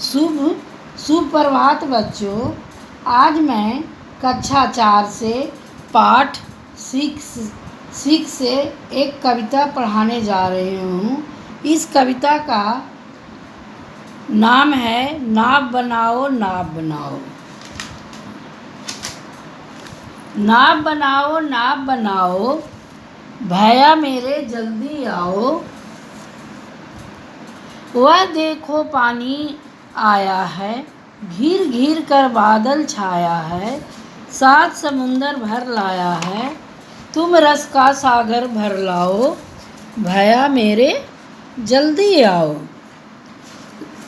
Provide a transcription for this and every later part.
शुभ सुप्रभात बच्चों। आज मैं कक्षा 4 से पाठ 6 से एक कविता पढ़ाने जा रही हूँ। इस कविता का नाम है नाव बनाओ नाव बनाओ। नाव बनाओ नाव बनाओ, भैया मेरे जल्दी आओ। वह देखो पानी आया है, घिर घिर कर बादल छाया है, सात समुंदर भर लाया है, तुम रस का सागर भर लाओ, भैया मेरे जल्दी आओ।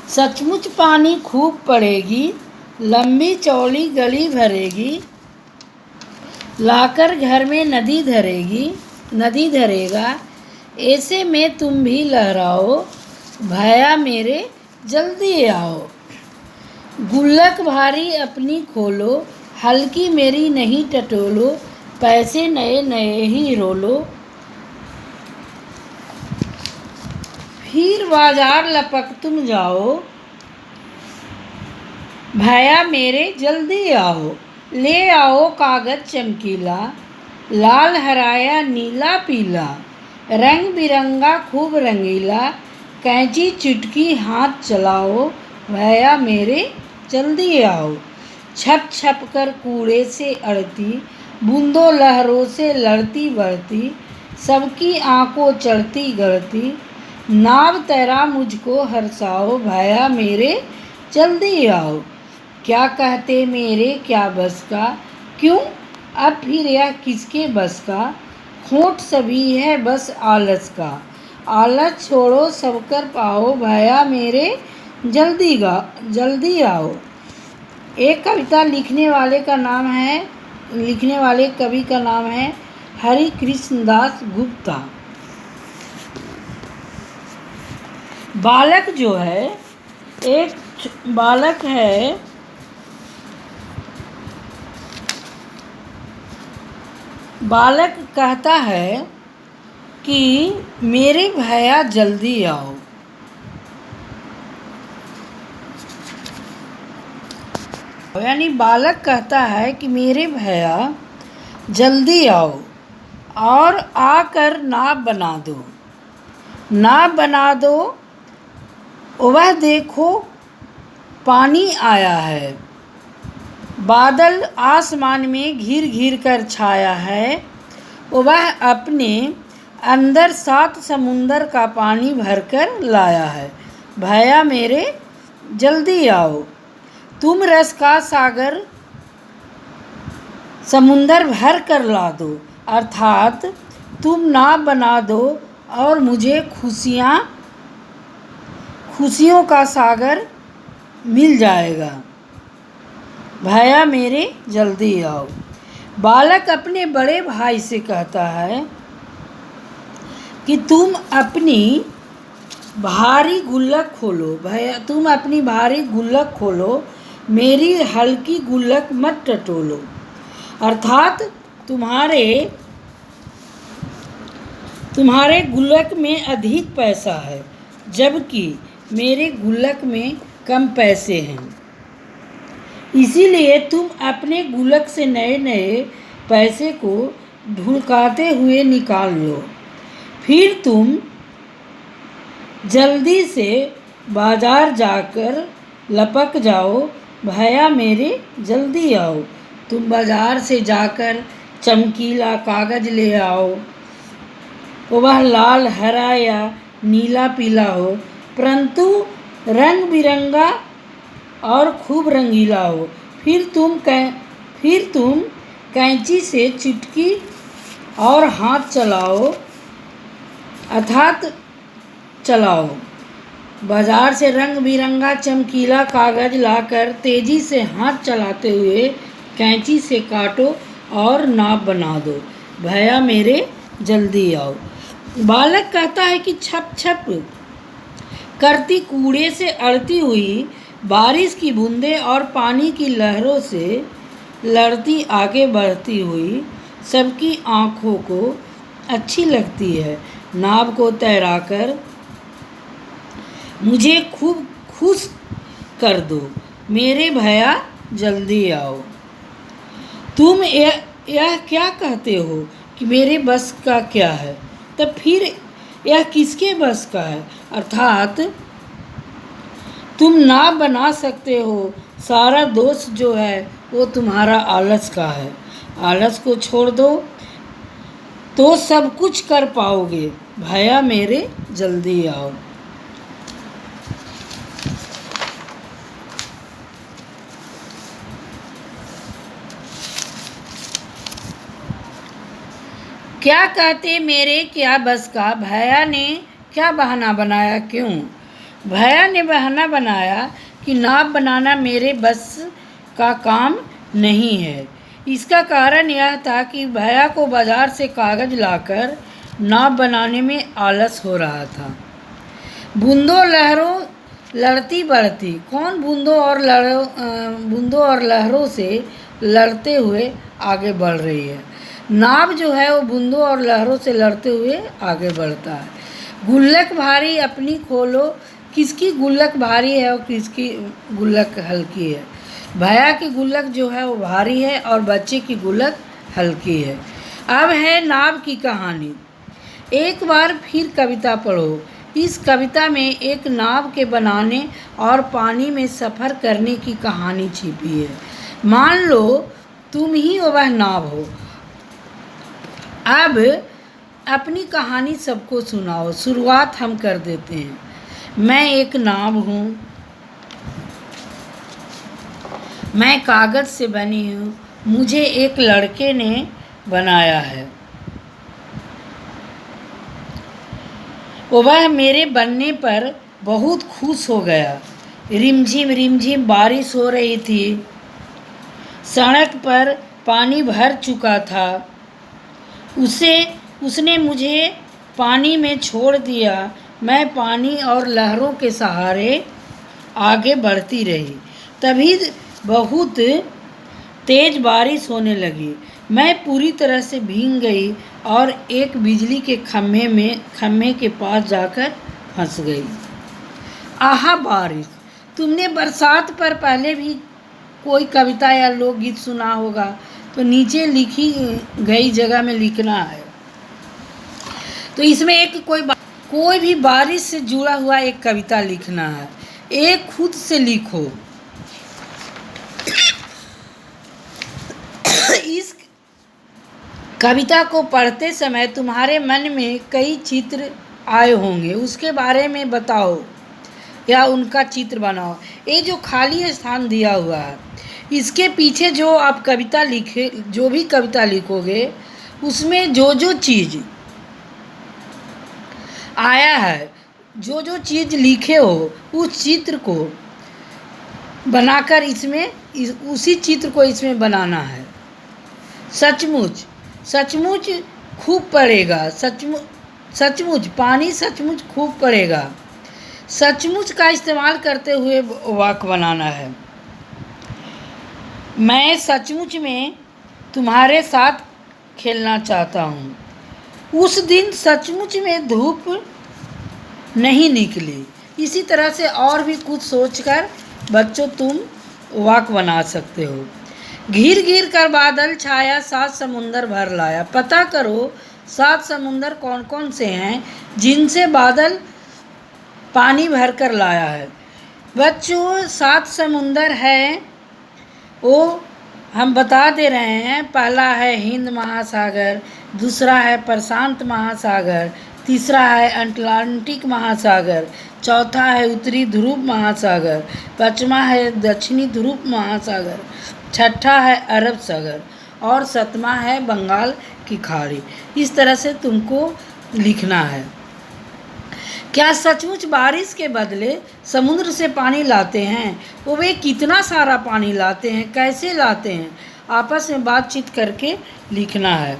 सचमुच पानी खूब पड़ेगी, लंबी चौड़ी गली भरेगी, लाकर घर में नदी धरेगा, ऐसे में तुम भी लहराओ, भैया मेरे जल्दी आओ। गुल्लक भारी अपनी खोलो, हल्की मेरी नहीं टटोलो, पैसे नए नए ही रोलो, फिर बाजार लपक तुम जाओ, भैया मेरे जल्दी आओ। ले आओ कागज चमकीला, लाल हराया नीला पीला, रंग बिरंगा खूब रंगीला, कैंची चुटकी हाथ चलाओ, भैया मेरे जल्दी आओ। छप छप कर कूड़े से अड़ती, बूंदों लहरों से लड़ती बढ़ती, सबकी आंखों चढ़ती गढ़ती, नाव तैरा मुझको हरसाओ, भैया मेरे जल्दी आओ। क्या कहते मेरे क्या बस का, क्यों अब फिर यह किसके बस का, खोट सभी है बस आलस का, आलस छोड़ो सब कर पाओ, भैया मेरे जल्दी आओ। एक कविता लिखने वाले कवि का नाम है हरि कृष्ण दास गुप्ता। बालक जो है, एक बालक है, बालक कहता है कि मेरे भैया जल्दी आओ। यानी बालक कहता है कि मेरे भैया जल्दी आओ और आकर नाव बना दो। नाव बना दो, वह देखो पानी आया है, बादल आसमान में घिर घिर कर छाया है, वह अपने अंदर 7 समुंदर का पानी भरकर लाया है, भैया मेरे जल्दी आओ। तुम रस का सागर समुंदर भर कर ला दो, अर्थात तुम नाव बना दो और मुझे खुशियों का सागर मिल जाएगा, भैया मेरे जल्दी आओ। बालक अपने बड़े भाई से कहता है कि तुम अपनी भारी गुल्लक खोलो, भैया तुम अपनी भारी गुल्लक खोलो, मेरी हल्की गुल्लक मत टटोलो, अर्थात तुम्हारे गुल्लक में अधिक पैसा है, जबकि मेरे गुल्लक में कम पैसे हैं, इसीलिए तुम अपने गुल्लक से नए नए पैसे को ढुलकाते हुए निकाल लो, फिर तुम जल्दी से बाजार जाकर लपक जाओ, भैया मेरे जल्दी आओ। तुम बाजार से जाकर चमकीला कागज ले आओ, वह लाल हरा या नीला पीला हो, परंतु रंग बिरंगा और खूब रंगीला हो, फिर तुम कैंची से चुटकी और हाथ चलाओ, अर्थात चलाओ। बाजार से रंग बिरंगा चमकीला कागज लाकर तेजी से हाथ चलाते हुए कैंची से काटो और नाव बना दो, भैया मेरे जल्दी आओ। बालक कहता है कि छप छप करती कूड़े से अड़ती हुई बारिश की बूंदें और पानी की लहरों से लड़ती आगे बढ़ती हुई सबकी आँखों को अच्छी लगती है, नाव को तैराकर मुझे खूब खुश कर दो, मेरे भैया जल्दी आओ। तुम यह क्या कहते हो कि मेरे बस का क्या है, तब फिर यह किसके बस का है? अर्थात तुम ना बना सकते हो, सारा दोष जो है वो तुम्हारा आलस का है। आलस को छोड़ दो तो सब कुछ कर पाओगे, भैया मेरे जल्दी आओ। क्या कहते मेरे क्या बस का, भैया ने क्या बहाना बनाया क्यों? भैया ने बहाना बनाया कि नाव बनाना मेरे बस का काम नहीं है। इसका कारण यह था कि भैया को बाजार से कागज़ लाकर नाव बनाने में आलस हो रहा था। बूंदों लहरों लड़ती बढ़ती, कौन बूंदों और लहरों से लड़ते हुए आगे बढ़ रही है? नाव जो है वो बूंदों और लहरों से लड़ते हुए आगे बढ़ता है। गुल्लक भारी अपनी खोलो, किसकी गुल्लक भारी है और किसकी गुल्लक हल्की है? भैया की गुल्लक जो है वो भारी है और बच्चे की गुल्लक हल्की है। अब है नाव की कहानी। एक बार फिर कविता पढ़ो। इस कविता में एक नाव के बनाने और पानी में सफ़र करने की कहानी छिपी है। मान लो तुम ही वह नाव हो। अब अपनी कहानी सबको सुनाओ। शुरुआत हम कर देते हैं। मैं एक नाव हूँ, मैं कागज़ से बनी हूँ, मुझे एक लड़के ने बनाया है। वह मेरे बनने पर बहुत खुश हो गया। रिमझिम बारिश हो रही थी, सड़क पर पानी भर चुका था। उसने मुझे पानी में छोड़ दिया। मैं पानी और लहरों के सहारे आगे बढ़ती रही। तभी बहुत तेज़ बारिश होने लगी। मैं पूरी तरह से भीग गई और एक बिजली के खम्भे के पास जाकर फंस गई। आहा बारिश! तुमने बरसात पर पहले भी कोई कविता या लोकगीत सुना होगा, तो नीचे लिखी गई जगह में लिखना है। तो इसमें एक कोई भी बारिश से जुड़ा हुआ एक कविता लिखना है। एक खुद से लिखो। इस कविता को पढ़ते समय तुम्हारे मन में कई चित्र आए होंगे, उसके बारे में बताओ या उनका चित्र बनाओ। ये जो खाली स्थान दिया हुआ है, इसके पीछे जो आप कविता लिखे, जो भी कविता लिखोगे, उसमें जो चीज़ आया है, जो चीज़ लिखे हो, उस चित्र को बनाकर उसी चित्र को इसमें बनाना है। सचमुच खूब पड़ेगा, सचमुच पानी सचमुच खूब पड़ेगा। सचमुच का इस्तेमाल करते हुए वाक्य बनाना है। मैं सचमुच में तुम्हारे साथ खेलना चाहता हूँ। उस दिन सचमुच में धूप नहीं निकली। इसी तरह से और भी कुछ सोचकर बच्चों तुम वाक्य बना सकते हो। घिर कर बादल छाया, 7 समुंदर भर लाया। पता करो 7 समुंदर कौन कौन से हैं जिनसे बादल पानी भर कर लाया है। बच्चों 7 समुंदर है, वो हम बता दे रहे हैं। पहला है हिंद महासागर, दूसरा है प्रशांत महासागर, तीसरा है अटलांटिक महासागर, चौथा है उत्तरी ध्रुव महासागर, पाँचवा है दक्षिणी ध्रुव महासागर, छठा है अरब सागर और सातवां है बंगाल की खाड़ी। इस तरह से तुमको लिखना है। क्या सचमुच बारिश के बदले समुद्र से पानी लाते हैं? वो वे कितना सारा पानी लाते हैं, कैसे लाते हैं, आपस में बातचीत करके लिखना है।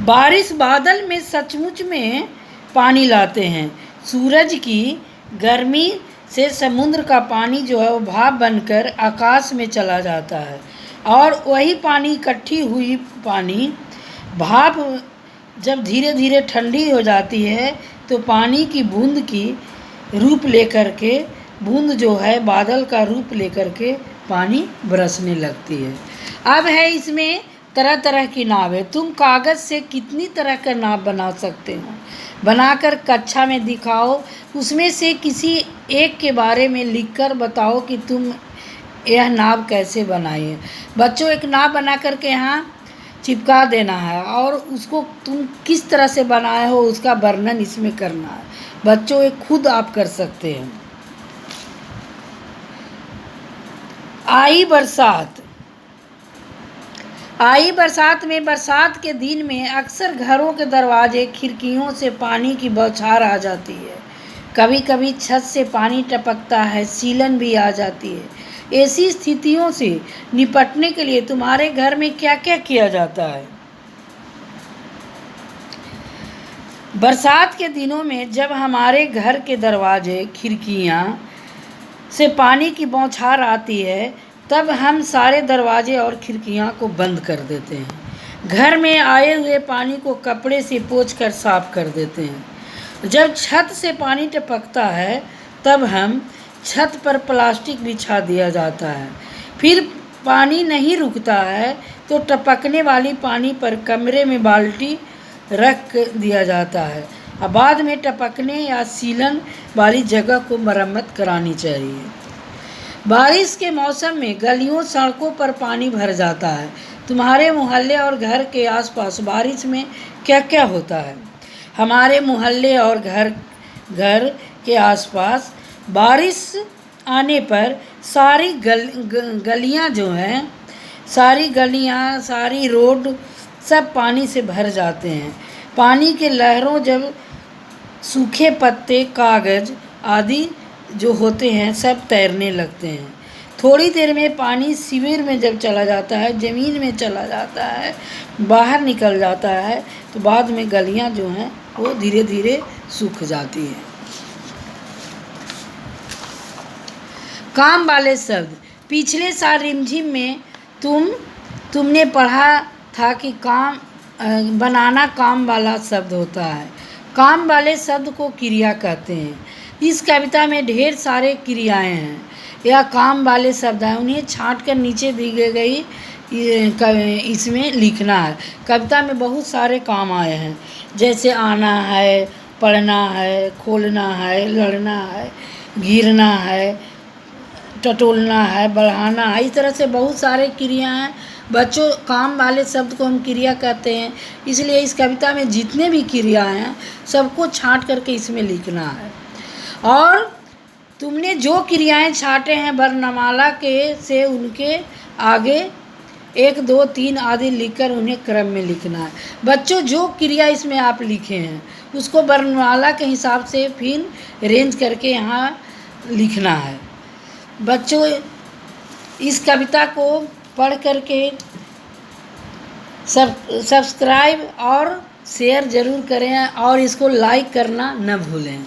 बारिश बादल में सचमुच में पानी लाते हैं। सूरज की गर्मी से समुद्र का पानी जो है वो भाप बनकर आकाश में चला जाता है और वही पानी, इकट्ठी हुई पानी भाप जब धीरे धीरे ठंडी हो जाती है तो पानी की बूंद की रूप लेकर के, बूंद जो है बादल का रूप लेकर के पानी बरसने लगती है। अब है इसमें तरह तरह की नाव है। तुम कागज़ से कितनी तरह का नाव बना सकते हो, बनाकर कक्षा में दिखाओ। उसमें से किसी एक के बारे में लिखकर बताओ कि तुम यह नाव कैसे बनाई है। बच्चों, एक नाव बना करके यहाँ चिपका देना है और उसको तुम किस तरह से बनाए हो उसका वर्णन इसमें करना है। बच्चों, ये खुद आप कर सकते हैं। आई बरसात। आई बरसात में, बरसात के दिन में अक्सर घरों के दरवाजे खिड़कियों से पानी की बौछार आ जाती है। कभी कभी छत से पानी टपकता है, सीलन भी आ जाती है। ऐसी स्थितियों से निपटने के लिए तुम्हारे घर में क्या क्या किया जाता है? बरसात के दिनों में जब हमारे घर के दरवाजे खिड़कियाँ से पानी की बौछार आती है, तब हम सारे दरवाजे और खिड़कियाँ को बंद कर देते हैं। घर में आए हुए पानी को कपड़े से पोंछकर साफ कर देते हैं। जब छत से पानी टपकता है, तब हम छत पर प्लास्टिक बिछा दिया जाता है। फिर पानी नहीं रुकता है तो टपकने वाली पानी पर कमरे में बाल्टी रख दिया जाता है। अब बाद में टपकने या सीलन वाली जगह को मरम्मत करानी चाहिए। बारिश के मौसम में गलियों सड़कों पर पानी भर जाता है। तुम्हारे मोहल्ले और घर के आसपास बारिश में क्या क्या होता है? हमारे मोहल्ले और घर के आसपास बारिश आने पर सारी गलियां जो हैं, सारी गलियां, सारी रोड सब पानी से भर जाते हैं। पानी के लहरों जब सूखे पत्ते, कागज़ आदि जो होते हैं सब तैरने लगते हैं। थोड़ी देर में पानी शिविर में जब चला जाता है, ज़मीन में चला जाता है, बाहर निकल जाता है, तो बाद में गलियां जो हैं वो धीरे धीरे सूख जाती हैं। काम वाले शब्द। पिछले साल रिमझिम में तुमने पढ़ा था कि काम बनाना काम वाला शब्द होता है। काम वाले शब्द को क्रिया कहते हैं। इस कविता में ढेर सारे क्रियाएं हैं। यह काम वाले शब्द हैं, उन्हें छांट कर नीचे दी गई इसमें लिखना है। कविता में बहुत सारे काम आए हैं, जैसे आना है, पढ़ना है, खोलना है, लड़ना है, गिरना है, टटोलना है, बढ़ाना है। इस तरह से बहुत सारे क्रिया हैं। बच्चों, काम वाले शब्द को हम क्रिया कहते हैं, इसलिए इस कविता में जितने भी क्रियाएं हैं सबको छांट करके इसमें लिखना है। और तुमने जो क्रियाएं छांटे हैं वर्णमाला के से उनके आगे 1, 2, 3 आदि लिखकर उन्हें क्रम में लिखना है। बच्चों, जो क्रिया इसमें आप लिखे हैं उसको वर्णमाला के हिसाब से फिर रेंज करके यहाँ लिखना है। बच्चों, इस कविता को पढ़ करके सब्सक्राइब और शेयर ज़रूर करें और इसको लाइक करना न भूलें।